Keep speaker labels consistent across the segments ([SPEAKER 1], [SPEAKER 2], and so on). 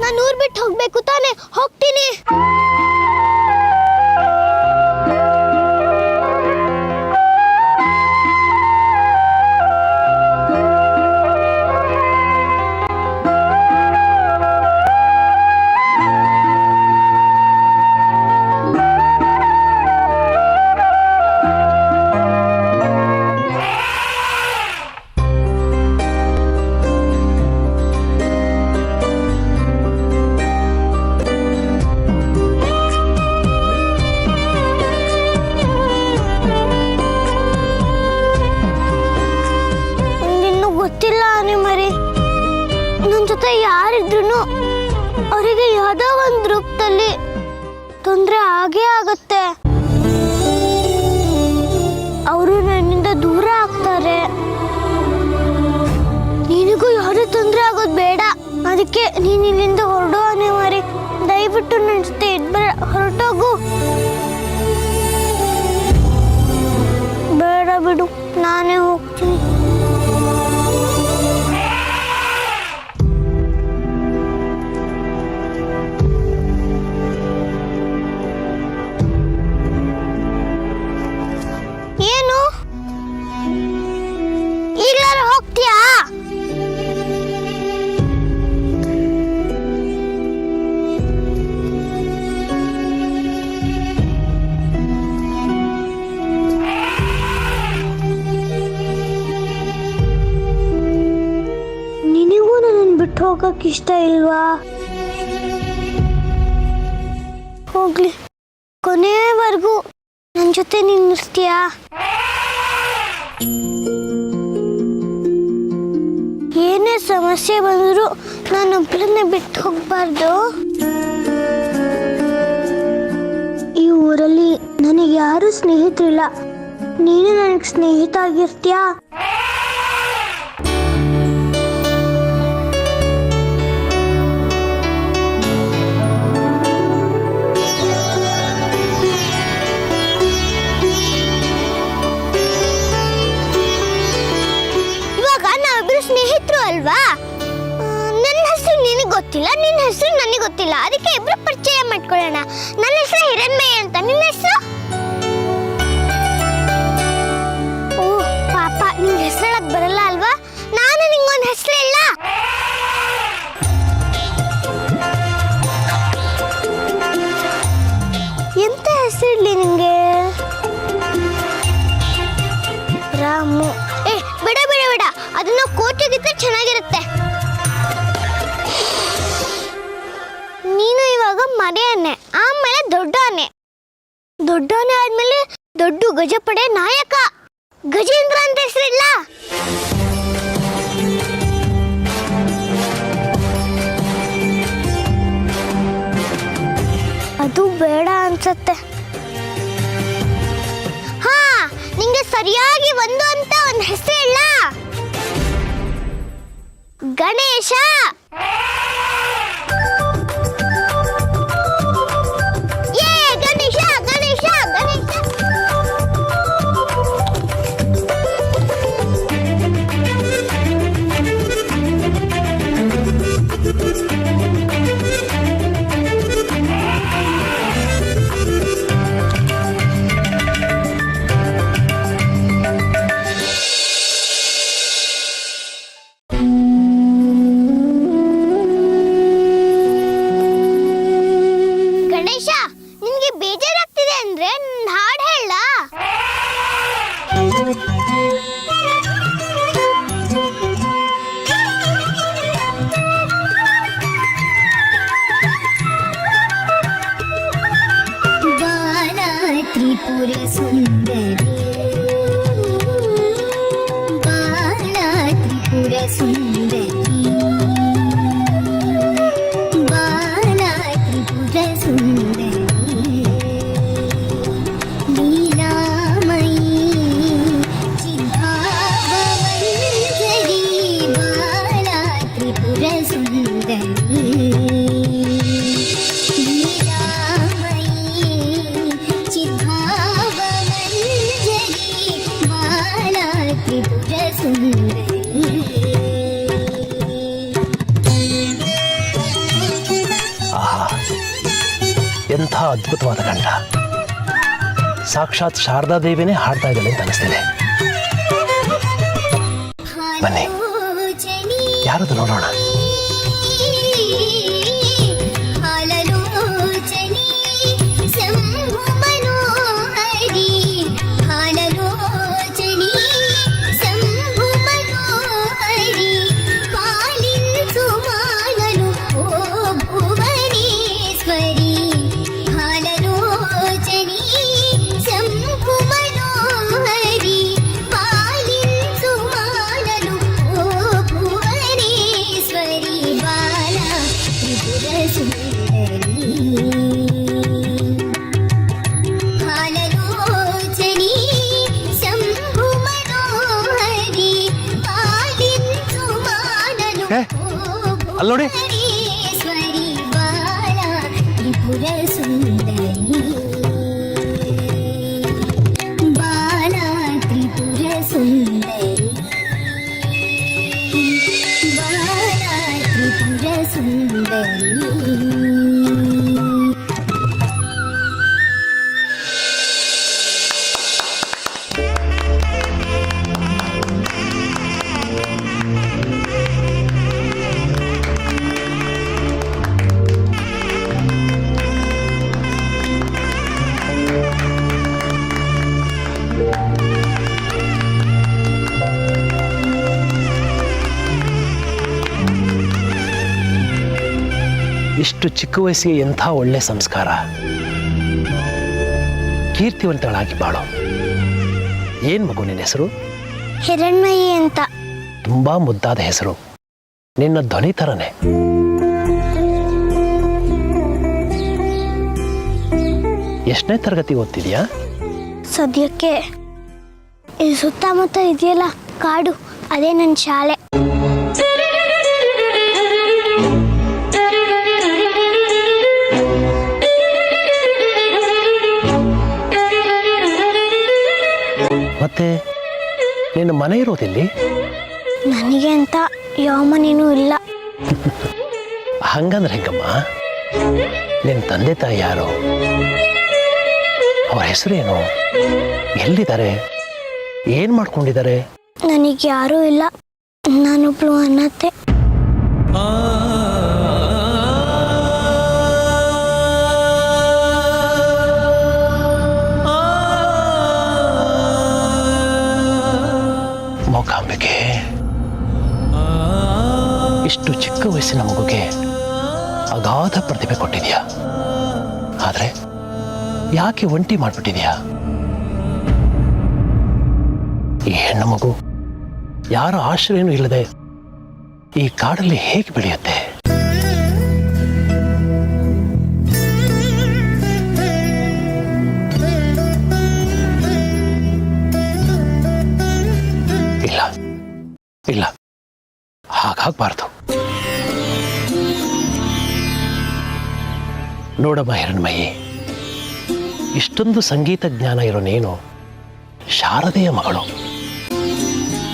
[SPEAKER 1] ನಾನು ಊರ್ ಬಿಟ್ಟು ಹೋಗ್ಬೇಕು ತಾನೆ, ಹೋಗ್ತೀನಿ. ಗೊತ್ತಿಲ್ಲ ಮರಿ, ನನ್ನ ಜೊತೆ ಯಾರಿದ್ರು ಅವರಿಗೆ ಯಾವುದೋ ಒಂದು ರೂಪದಲ್ಲಿ ತೊಂದರೆ ಆಗೇ ಆಗತ್ತೆ. ಅವರು ನನ್ನಿಂದ ದೂರ ಆಗ್ತಾರೆ. ನಿನಗೂ ಯಾವುದೇ ತೊಂದರೆ ಆಗೋದು ಬೇಡ. ಅದಕ್ಕೆ ನೀನು ಇಲ್ಲಿಂದ ಹೊರಡು ಮರಿ. ದಯವಿಟ್ಟು ನನ್ನ ಜೊತೆ ಹೊರಟೋಗು. ಬೇಡ ಬಿಡು, ನಾನೇ ಹೋಗ್ತೀನಿ. ಏನು ಈಗಲಾರ ಹೋಗ್ತೀಯಾ? ನಿನಗೂ ನನ್ನ ಬಿಟ್ಟು ಹೋಗಕ್ಕೆ ಇಷ್ಟ ಇಲ್ವಾ? ಹೋಗ್ಲಿ, ಕೊನೆವರೆಗೂ ನನ್ನ ಜೊತೆ ನಿಲ್ಲಿಸ್ತೀಯಾ? ಏನೇ ಸಮಸ್ಯೆ ಬಂದರೂ ನಾನೊಬ್ಬಳನ್ನೇ ಬಿಟ್ಟು ಹೋಗ್ಬಾರ್ದು. ಈ ಊರಲ್ಲಿ ನನಗೆ ಯಾರು ಸ್ನೇಹಿತರಿಲ್ಲ. ನೀನು ನನಗೆ ಸ್ನೇಹಿತ ಆಗಿರ್ತೀಯಾ? ಸ್ನೇಹಿತರು ಅಲ್ವಾ? ನನ್ನ ಹೆಸರು ನಿನಗೆ ಗೊತ್ತಿಲ್ಲ, ನಿನ್ನ ಹೆಸರು ನನಗೆ ಗೊತ್ತಿಲ್ಲ. ಅದಕ್ಕೆ ಇಬ್ರು ಪರಿಚಯ ಮಾಡ್ಕೊಳ್ಳೋಣ. ನನ್ನ ಹೆಸರು ಹಿರಣ್ಮಯ್ಯ ಅಂತ. ನಿನ್ನ ಹೆಸರು? ಓ ಪಾಪ, ನಿಂಗೆ ಹೆಸರು ಹೇಳಕ್ ಬರಲ್ಲ ಅಲ್ವಾ? ನಾನು ನಿಂಗೊಂದು ಹೆಸರು ಹೇಳ. ಎಂತ ಹೆಸರು ಇಡ್ಲಿ ನಿಂಗೆ? ರಾಮು. ಬಿಡ ಬಿಡ ಬಿಡ, ಅದನ್ನ ಕೋಟಿಗಿದ್ರೆ ಚೆನ್ನಾಗಿರುತ್ತೆ. ನೀನು ಇವಾಗ ಮರಿ ಆನೆ, ಆಮೇಲೆ ದೊಡ್ಡ ಆನೆ. ದೊಡ್ಡ ಆನೆ ಆದ್ಮೇಲೆ ದೊಡ್ಡ ಗಜಪಡೆ ನಾಯಕ ಗಜೇಂದ್ರ ಅಂತ ಹೆಸರಿಲ್ಲ? ಅದು ಬೇಡ ಅನ್ಸತ್ತೆ. ಹಾ, ನಿಂಗೆ ಸರಿಯಾಗಿ ಒಂದು ಹೆಸರು ಇಲ್ಲ? ಗಣೇಶ. ಗಣೇಶ ಗಣೇಶ ಗಣೇಶ.
[SPEAKER 2] ಅದ್ಭುತವಾದ ಕಂಠ. ಸಾಕ್ಷಾತ್ ಶಾರದಾ ದೇವಿನೇ ಹಾಡ್ತಾ ಇದ್ದಾಳೆ ಅಂತ ಅನಿಸ್ತಿದೆ. ಬನ್ನಿ, ಯಾರದು ನೋಡೋಣ. ಅಲ್ಲಿ ನೋಡಿ, ಇಷ್ಟು ಚಿಕ್ಕ ವಯಸ್ಸಿಗೆ ಎಂಥ ಒಳ್ಳೆ ಸಂಸ್ಕಾರ. ಕೀರ್ತಿವಂತಳಾಗಿ ಬಾಳು. ಏನ್ ಮಗು ನಿನ್ನ ಹೆಸರು?
[SPEAKER 1] ಹಿರಣ್ಮಯಿ ಅಂತ.
[SPEAKER 2] ತುಂಬಾ ಮುದ್ದಾದ ಹೆಸರು. ನಿನ್ನ ಧ್ವನಿ ತರನೇ. ಎಷ್ಟನೇ ತರಗತಿ ಓದ್ತಿದ್ಯಾ?
[SPEAKER 1] ಸದ್ಯಕ್ಕೆ ಈ ಸುತ್ತಮುತ್ತ ಇದೆಯಲ್ಲ ಕಾಡು, ಅದೇ ನನ್ನ ಶಾಲೆ.
[SPEAKER 2] ಮತ್ತೆ ನಿನ್ನ ಮನೆ ಇರೋದಿಲ್ಲಿ?
[SPEAKER 1] ನನಗೆ ಅಂತ ಯಾವ ಮನೇನೂ ಇಲ್ಲ.
[SPEAKER 2] ಹಂಗಂದ್ರೆ ಹೆಂಗಮ್ಮ? ನಿನ್ನ ತಂದೆ ತಾಯಿ ಯಾರು? ಅವ್ರ ಹೆಸರೇನು? ಎಲ್ಲಿದ್ದಾರೆ? ಏನ್ ಮಾಡ್ಕೊಂಡಿದ್ದಾರೆ?
[SPEAKER 1] ನನಗೆ ಯಾರೂ ಇಲ್ಲ. ನಾನೊಬ್ಳು ಅನಾಥೆ.
[SPEAKER 2] ಮೂಕಾಂಬಿಕೆ, ಇಷ್ಟು ಚಿಕ್ಕ ವಯಸ್ಸಿನ ಮಗುಗೆ ಅಗಾಧ ಪ್ರತಿಭೆ ಕೊಟ್ಟಿದ್ಯಾ. ಆದ್ರೆ ಯಾಕೆ ಒಂಟಿ ಮಾಡ್ಬಿಟ್ಟಿದ್ಯಾ? ಈ ಹೆಣ್ಣು ಮಗು ಯಾರ ಆಶ್ರಯನೂ ಇಲ್ಲದೆ ಈ ಕಾಡಲ್ಲಿ ಹೇಗೆ ಬೆಳೆಯುತ್ತೆ? ಇಲ್ಲ ಇಲ್ಲ, ಹಾಗಾಗಬಾರ್ದು. ನೋಡಮ್ಮ ಹಿರಣ್ಮಯಿ, ಇಷ್ಟೊಂದು ಸಂಗೀತ ಜ್ಞಾನ ಇರೋ ನೀನು ಶಾರದೆಯ ಮಗಳು.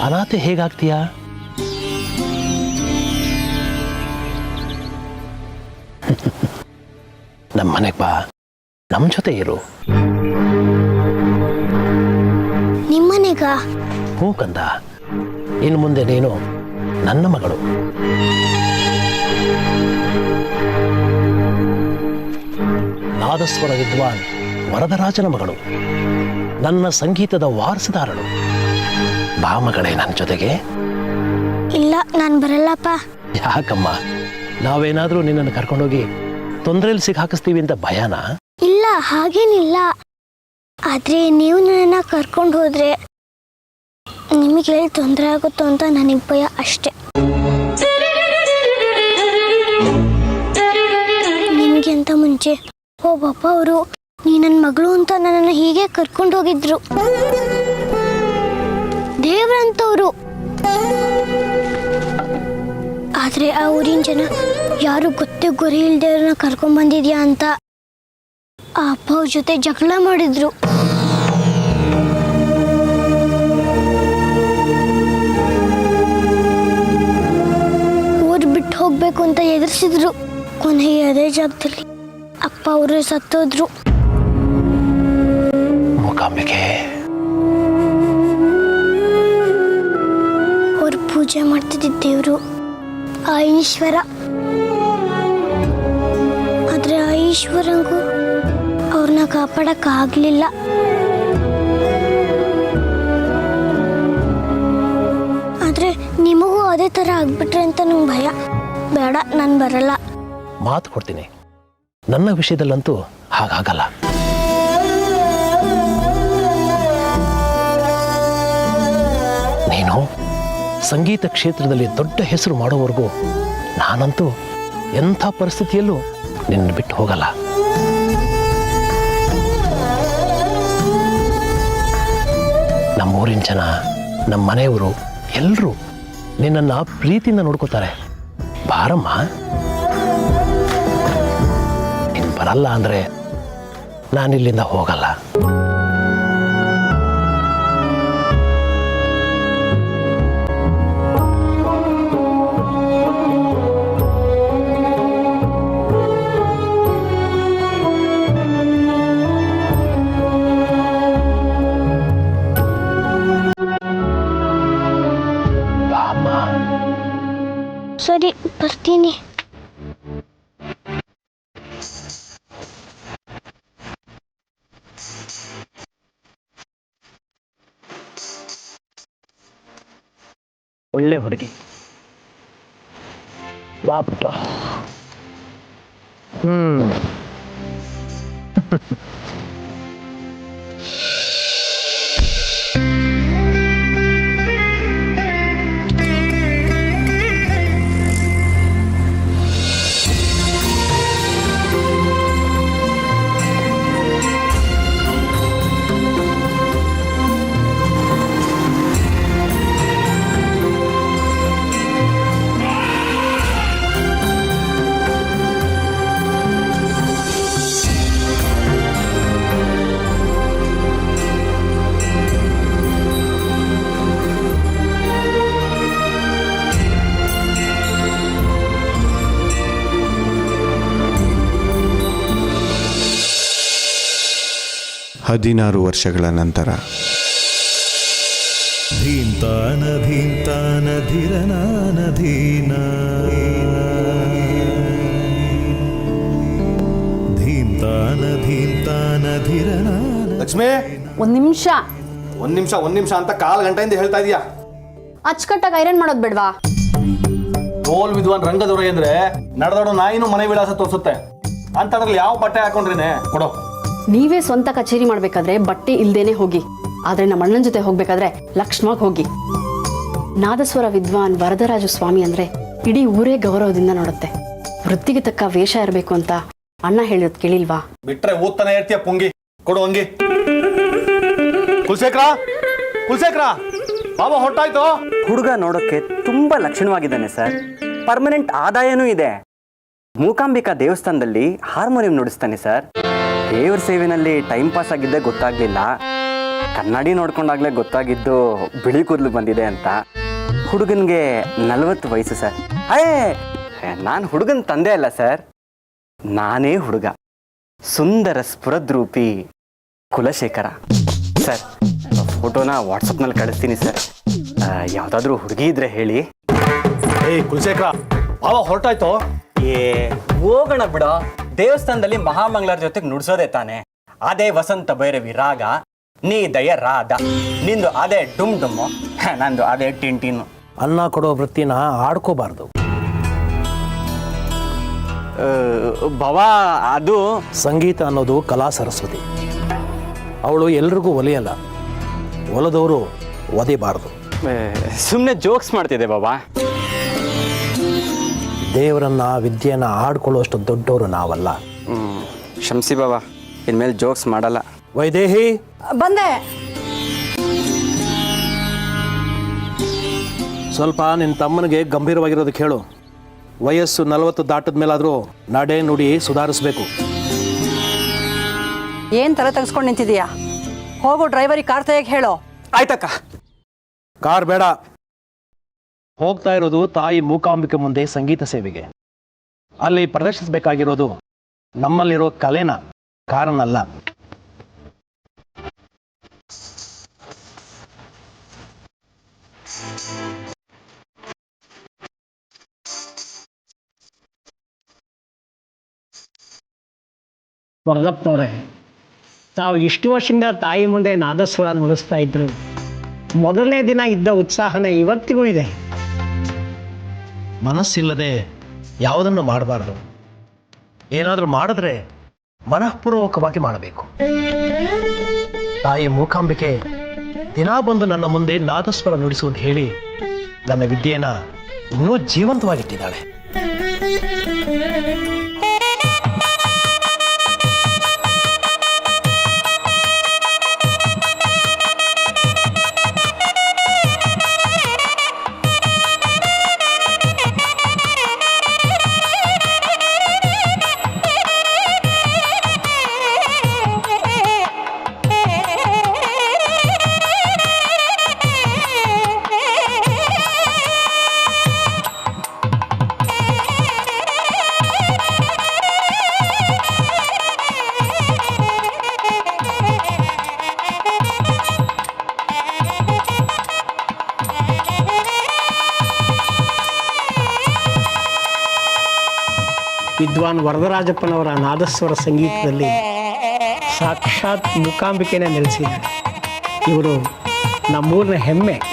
[SPEAKER 2] ಅನಾಥೆ ಹೇಗಾಗ್ತೀಯಾ? ನಮ್ಮನೆಗೆ ಬಾ, ನಮ್ಮ ಜೊತೆ ಇರು.
[SPEAKER 1] ನಿಮ್ಮನೆಗ?
[SPEAKER 2] ಹ್ಞೂ ಕಂದ, ಇನ್ನು ಮುಂದೆ ನೀನು ನನ್ನ ಮಗಳು. ನಾದಸ್ವರ ವಿದ್ವಾನ್ ವರದರಾಜನ ಮಗಳು, ನನ್ನ ಸಂಗೀತದ ವಾರಸುದಾರಳು. ಬಾ ಮಗಳೇ ನನ್ನ ಜೊತೆಗೆ.
[SPEAKER 1] ಇಲ್ಲ, ನಾನು ಬರಲ್ಲಪ್ಪ.
[SPEAKER 2] ಯಾಕಮ್ಮ? ನಾವೇನಾದ್ರೂ ನಿನ್ನನ್ನು ಕರ್ಕೊಂಡೋಗಿ ತೊಂದರೆಯಲ್ಲಿ ಸಿಕ್ಕಾಕಿಸ್ತೀವಿ ಅಂತ ಭಯನಾ?
[SPEAKER 1] ಇಲ್ಲ, ಹಾಗೇನಿಲ್ಲ. ಆದ್ರೆ ನೀವು ನನ್ನನ್ನ ಕರ್ಕೊಂಡು ಹೋದ್ರೆ ನಿಮಗೆ ತೊಂದರೆ ಆಗುತ್ತೋ ಅಂತ ನನಗೆ ಭಯ ಅಷ್ಟೆ. ನಿಮ್ಗಿಂತ ಮುಂಚೆ ಒಬ್ಬಪ್ಪ ಅವರು ನೀ ನನ್ನ ಮಗಳು ಅಂತ ನನ್ನನ್ನು ಹೀಗೆ ಕರ್ಕೊಂಡು ಹೋಗಿದ್ರು. ದೇವ್ರಂತವ್ರು. ಆದ್ರೆ ಆ ಊರಿನ ಜನ ಯಾರು ಗೊತ್ತೇ ಗುರಿ ಇಲ್ದೇವ್ರನ್ನ ಕರ್ಕೊಂಡ್ ಬಂದಿದ್ಯಾ ಅಂತ ಆ ಅಪ್ಪ ಅವ್ರ ಜೊತೆ ಜಗಳ ಮಾಡಿದ್ರು. ಊರ್ ಬಿಟ್ಟು ಹೋಗ್ಬೇಕು ಅಂತ ಎದುರಿಸಿದ್ರು. ಕೊನೆಗೆ ಅದೇ ಜಾಗದಲ್ಲಿ ಅಪ್ಪ ಅವರು ಸತ್ತೋದ್ರು.
[SPEAKER 2] ಮೂಕಾಂಬಿಕೆ,
[SPEAKER 1] ಅವ್ರು ಪೂಜೆ ಮಾಡ್ತಿದ್ದ ದೇವರು ಆ ಈಶ್ವರ. ಆದ್ರೆ ಆ ಈಶ್ವರಂಗೂ ಅವ್ರನ್ನ ಕಾಪಾಡಕ್ಕಾಗ್ಲಿಲ್ಲ. ಆದ್ರೆ ನಿಮಗೂ ಅದೇ ತರ ಆಗ್ಬಿಟ್ರೆ ಅಂತ ನಂಗೆ ಭಯ. ಬೇಡ, ನಾನು ಬರಲ್ಲ.
[SPEAKER 2] ಮಾತು ಕೊಡ್ತೀನಿ, ನನ್ನ ವಿಷಯದಲ್ಲಂತೂ ಹಾಗಾಗಲ್ಲ. ನೀನು ಸಂಗೀತ ಕ್ಷೇತ್ರದಲ್ಲಿ ದೊಡ್ಡ ಹೆಸರು ಮಾಡೋವರೆಗೂ ನಾನಂತೂ ಎಂಥ ಪರಿಸ್ಥಿತಿಯಲ್ಲೂ ನಿನ್ನ ಬಿಟ್ಟು ಹೋಗಲ್ಲ. ನಮ್ಮೂರಿನ ಜನ, ನಮ್ಮ ಮನೆಯವರು ಎಲ್ಲರೂ ನಿನ್ನನ್ನು ಪ್ರೀತಿಯಿಂದ ನೋಡ್ಕೋತಾರೆ. ಬಾರಮ್ಮ. ನೀನು ಬರಲ್ಲ ಅಂದರೆ ನಾನಿಲ್ಲಿಂದ ಹೋಗಲ್ಲ.
[SPEAKER 1] ಸರಿ, ಬರ್ತೀನಿ.
[SPEAKER 2] ಒಳ್ಳೆ ಹುಡುಗಿ, ಬಾಪುಟ.
[SPEAKER 3] ಹದಿನಾರು ವರ್ಷಗಳ ನಂತರ
[SPEAKER 4] ಧೀಂತಾನ ಧೀಂತಾನ ಧಿರನಾನ ಧೀನ ಧೀಂತಾನ ಧೀಂತಾನ ಧಿರನಾನ.
[SPEAKER 5] ಲಕ್ಷ್ಮಿ,
[SPEAKER 6] ಒಂದ್ ನಿಮಿಷ
[SPEAKER 5] ಒಂದ್ ನಿಮಿಷ ಅಂತ ಕಾಲ್ ಗಂಟೆಯಿಂದ ಹೇಳ್ತಾ ಇದೀಯಾ.
[SPEAKER 6] ಅಚ್ಚುಕಟ್ಟಾಗಿ ಐರನ್ ಮಾಡೋದ್ ಬೇಡ್ವಾ?
[SPEAKER 5] ಟೋಲ್ ವಿದ್ವಾನ್ ರಂಗದೊರೆ ಅಂದ್ರೆ ನಡೆದೋಡು ನಾಯಿನೂ ಮನೆ ವಿಳಾಸ ತೋರಿಸುತ್ತೆ ಅಂತದ್ರಲ್ಲಿ ಯಾವ ಬಟ್ಟೆ ಹಾಕೊಂಡ್ರೇನೆ ಕೊಡೋ.
[SPEAKER 6] ನೀವೇ ಸ್ವಂತ ಕಚೇರಿ ಮಾಡ್ಬೇಕಾದ್ರೆ ಬಟ್ಟೆ ಇಲ್ದೇನೆ ಹೋಗಿ, ಆದ್ರೆ ನಮ್ಮ ಅಣ್ಣನ ಜೊತೆ ಹೋಗ್ಬೇಕಾದ್ರೆ ಲಕ್ಷ್ಮವಾಗಿ ಹೋಗಿ. ನಾದಸ್ವರ ವಿದ್ವಾನ್ ವರದರಾಜ ಸ್ವಾಮಿ ಅಂದ್ರೆ ಇಡೀ ಊರೇ ಗೌರವದಿಂದ ನೋಡುತ್ತೆ. ವೃತ್ತಿಗೆ ತಕ್ಕ ವೇಷ ಇರಬೇಕು ಅಂತ ಅಣ್ಣ ಹೇಳಿರೋದು ಕೇಳಿಲ್ವಾ?
[SPEAKER 5] ಬಿಟ್ರೆ ಊದ್ತಾನೆ ಇರ್ತೀಯ ಪುಂಗಿ. ಕೊಡು ಅಂಗಿ. ಕುಲ್ಶೇಖರ ಬಾಬಾ ಹೊಟ್ಟಾಯ್ತು.
[SPEAKER 7] ಹುಡುಗ ನೋಡೋಕೆ ತುಂಬಾ ಲಕ್ಷಣವಾಗಿದ್ದಾನೆ ಸರ್. ಪರ್ಮನೆಂಟ್ ಆದಾಯನೂ ಇದೆ. ಮೂಕಾಂಬಿಕಾ ದೇವಸ್ಥಾನದಲ್ಲಿ ಹಾರ್ಮೋನಿಯಂ ನುಡಿಸ್ತಾನೆ ಸರ್. ದೇವ್ರ ಸೇವೆನಲ್ಲಿ ಟೈಮ್ ಪಾಸ್ ಆಗಿದ್ದೇ ಗೊತ್ತಾಗ್ಲಿಲ್ಲ. ಕನ್ನಡಿ ನೋಡ್ಕೊಂಡಾಗ್ಲೇ ಗೊತ್ತಾಗಿದ್ದು ಬಿಳಿ ಕೂದಲು ಬಂದಿದೆ ಅಂತ. ಹುಡುಗನ್ಗೆ 40 ವಯಸ್ಸು ಸರ್. ನಾನು ಹುಡುಗನ ತಂದೆ ಅಲ್ಲ ಸರ್, ನಾನೇ ಹುಡುಗ. ಸುಂದರ ಸ್ಫುರದ್ರೂಪಿ ಕುಲಶೇಖರ ಸರ್. ಫೋಟೋನ ವಾಟ್ಸಪ್ನಲ್ಲಿ ಕಳಿಸ್ತೀನಿ ಸರ್. ಯಾವುದಾದ್ರೂ ಹುಡುಗಿ ಇದ್ರೆ ಹೇಳಿ.
[SPEAKER 5] ಕುಲ್ಶೇಖರ ಬಾಬಾ ಹೊರಟಾಯ್ತು.
[SPEAKER 7] ಹೋಗೋಣ ಬಿಡ. ದೇವಸ್ಥಾನದಲ್ಲಿ ಮಹಾಮಂಗಳರ ಜೊತೆಗೆ ನುಡ್ಸೋದೆ ತಾನೆ. ಅದೇ ವಸಂತ ಭೈರವಿ ರಾಗ, ನೀ ದಯ ರಾಧ. ನಿಂದು ಅದೇ ಡುಮ್ ಡುಮ್ಮು, ನಂದು ಅದೇ ಟಿಂಟಿನು.
[SPEAKER 2] ಅನ್ನ ಕೊಡೋ ವೃತ್ತಿನ ಆಡ್ಕೋಬಾರ್ದು.
[SPEAKER 7] ಭವಾ, ಅದು
[SPEAKER 2] ಸಂಗೀತ ಅನ್ನೋದು ಕಲಾ ಸರಸ್ವತಿ. ಅವಳು ಎಲ್ರಿಗೂ ಒಲಿಯಲ್ಲ. ಒಲದವರು ಒದಿಬಾರ್ದು.
[SPEAKER 7] ಸುಮ್ಮನೆ ಜೋಕ್ಸ್ ಮಾಡ್ತಿದ್ದೆ ಬಾಬಾ.
[SPEAKER 2] ದೇವರನ್ನ ವಿದ್ಯೆಯನ್ನ ಆಡ್ಕೊಳ್ಳೋಷ್ಟು ದೊಡ್ಡವರು ನಾವಲ್ಲ.
[SPEAKER 7] ಕ್ಷಮಿಸಿ ಬಾಬಾ, ಇನ್ಮೇಲೆ ಜೋಕ್ಸ್ ಮಾಡಲ್ಲ.
[SPEAKER 2] ವೈದೇಹಿ,
[SPEAKER 6] ಬಂದೆ.
[SPEAKER 2] ಸ್ವಲ್ಪ ನಿನ್ನ ತಮ್ಮನಿಗೆ ಗಂಭೀರವಾಗಿರೋದಕ್ಕೆ ಹೇಳು. ವಯಸ್ಸು 40 ದಾಟದ ಮೇಲಾದರೂ ನಡೆ ನುಡಿ ಸುಧಾರಿಸ್ಬೇಕು.
[SPEAKER 8] ಏನ್ ತಲೆ ತೆಗೆಸ್ಕೊಂಡು ನಿಂತಿದೀಯಾ? ಹೋಗು, ಡ್ರೈವರಿಗೆ ಕಾರ್ ತೆಗೆಯಕ್ಕೆ ಹೇಳೋ.
[SPEAKER 7] ಆಯ್ತಕ್ಕ.
[SPEAKER 2] ಕಾರ್ ಬೇಡ. ಹೋಗ್ತಾ ಇರೋದು ತಾಯಿ ಮೂಕಾಂಬಿಕೆ ಮುಂದೆ ಸಂಗೀತ ಸೇವೆಗೆ. ಅಲ್ಲಿ ಪ್ರದರ್ಶಿಸಬೇಕಾಗಿರೋದು ನಮ್ಮಲ್ಲಿರೋ ಕಲೆನ ಕಾರಣ ಅಲ್ಲ.
[SPEAKER 9] ವರದಪ್ಪನವ್ರೆ, ತಾವು ಇಷ್ಟು ವರ್ಷದಿಂದ ತಾಯಿ ಮುಂದೆ ನಾದಸ್ವರ ನುಡಿಸ್ತಾ ಇದ್ರು. ಮೊದಲನೇ ದಿನ ಇದ್ದ ಉತ್ಸಾಹನೇ ಇವತ್ತಿಗೂ ಇದೆ.
[SPEAKER 2] ಮನಸ್ಸಿಲ್ಲದೆ ಯಾವುದನ್ನು ಮಾಡಬಾರ್ದು. ಏನಾದರೂ ಮಾಡಿದ್ರೆ ಮನಃಪೂರ್ವಕವಾಗಿ ಮಾಡಬೇಕು. ತಾಯಿ ಮೂಕಾಂಬಿಕೆ ದಿನ ಬಂದು ನನ್ನ ಮುಂದೆ ನಾದಸ್ವರ ನುಡಿಸುವುದು ಹೇಳಿ ನನ್ನ ವಿದ್ಯೆಯನ್ನ ಇನ್ನೂ ಜೀವಂತವಾಗಿಟ್ಟಿದ್ದಾಳೆ.
[SPEAKER 9] ವಿದ್ವಾನ್ ವರದರಾಜಪ್ಪನವರ ನಾದಸ್ವರ ಸಂಗೀತದಲ್ಲಿ ಸಾಕ್ಷಾತ್ ಮೂಕಾಂಬಿಕೆನೇ ನೆಲೆಸಿದ್ದಾರೆ. ಇವರು ನಮ್ಮೂರಿನ ಹೆಮ್ಮೆ.